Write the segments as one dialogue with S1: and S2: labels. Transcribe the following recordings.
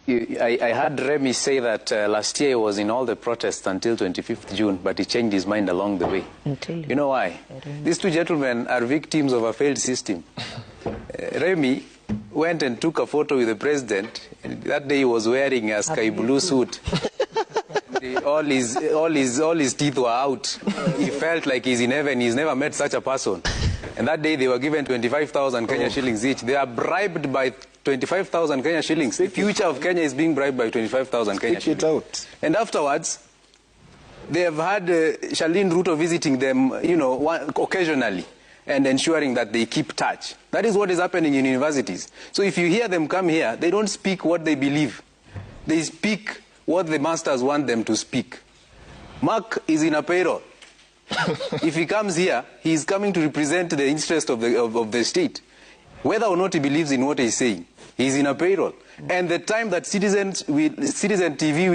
S1: I heard Remy say that last year he was in all the protests until 25th June, but he changed his mind along the way. You know why? These two gentlemen are victims of a failed system. Remy went and took a photo with the president, and that day he was wearing a sky blue suit. all his teeth were out. He felt like he's in heaven. He's never met such a person. And that day they were given 25,000 Kenya shillings each. They are bribed by 25,000 Kenya shillings. The future of Kenya is being bribed by 25,000 Kenya shillings. Out. And afterwards, they have had Charlene Ruto visiting them, occasionally, and ensuring that they keep touch. That is what is happening in universities. So if you hear them come here, they don't speak what they believe. They speak what the masters want them to speak. Mark is in a payroll. If he comes here, he is coming to represent the interest of the state. Whether or not he believes in what he's saying, he's in a payroll. And the time that Citizen TV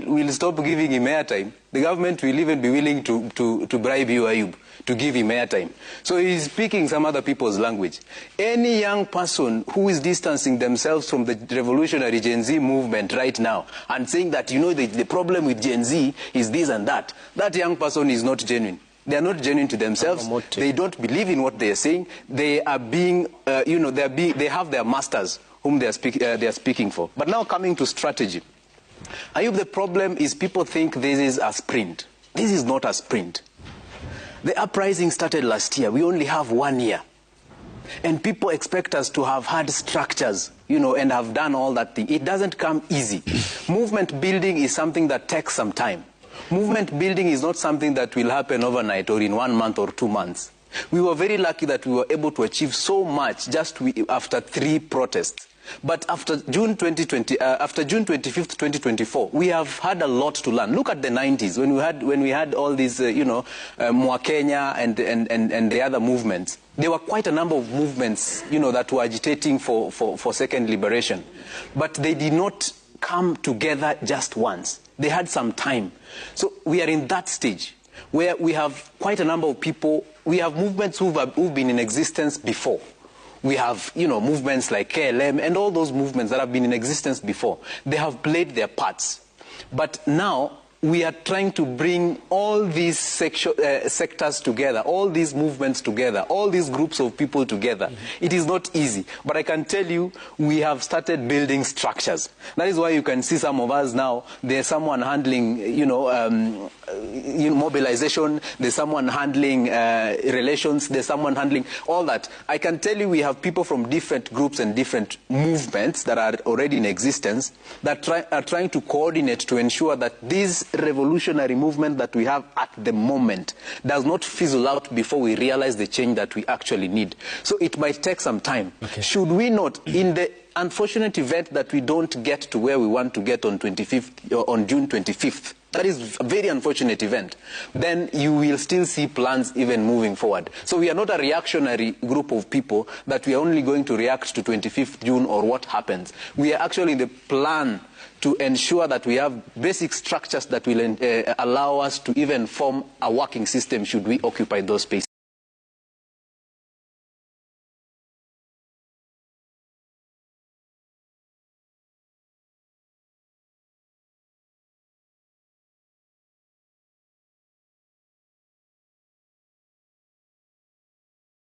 S1: will stop giving him airtime, the government will even be willing to bribe you, Ayub, to give him airtime. So he's speaking some other people's language. Any young person who is distancing themselves from the revolutionary Gen Z movement right now and saying that, the problem with Gen Z is this and that, that young person is not genuine. They are not genuine to themselves. They don't believe in what they are saying. They are being, they have their masters whom they are speaking for. But now coming to strategy. Ayub, the problem is people think this is a sprint. This is not a sprint. The uprising started last year. We only have 1 year. And people expect us to have had structures, and have done all that thing. It doesn't come easy. Movement building is something that takes some time. Movement building is not something that will happen overnight or in 1 month or 2 months. We were very lucky that we were able to achieve so much just after 3 protests. But after June 25th, 2024, we have had a lot to learn. Look at the 90s when we had all these, Mwa Kenya and the other movements. There were quite a number of movements, that were agitating for second liberation. But they did not come together just once. They had some time. So we are in that stage where we have quite a number of people. We have movements who've been in existence before. We have, movements like KLM and all those movements that have been in existence before. They have played their parts. But now we are trying to bring all these sectors together, all these movements together, all these groups of people together. It is not easy. But I can tell you, we have started building structures. That is why you can see some of us now, there's someone handling, mobilization, there's someone handling relations, there's someone handling all that. I can tell you we have people from different groups and different movements that are already in existence that are trying to coordinate to ensure that this revolutionary movement that we have at the moment does not fizzle out before we realize the change that we actually need. So it might take some time. Okay. Should we not, in the unfortunate event that we don't get to where we want to get on June 25th, that is a very unfortunate event, then you will still see plans even moving forward. So we are not a reactionary group of people that we are only going to react to 25th June or what happens. We are actually in the plan to ensure that we have basic structures that will allow us to even form a working system should we occupy those spaces.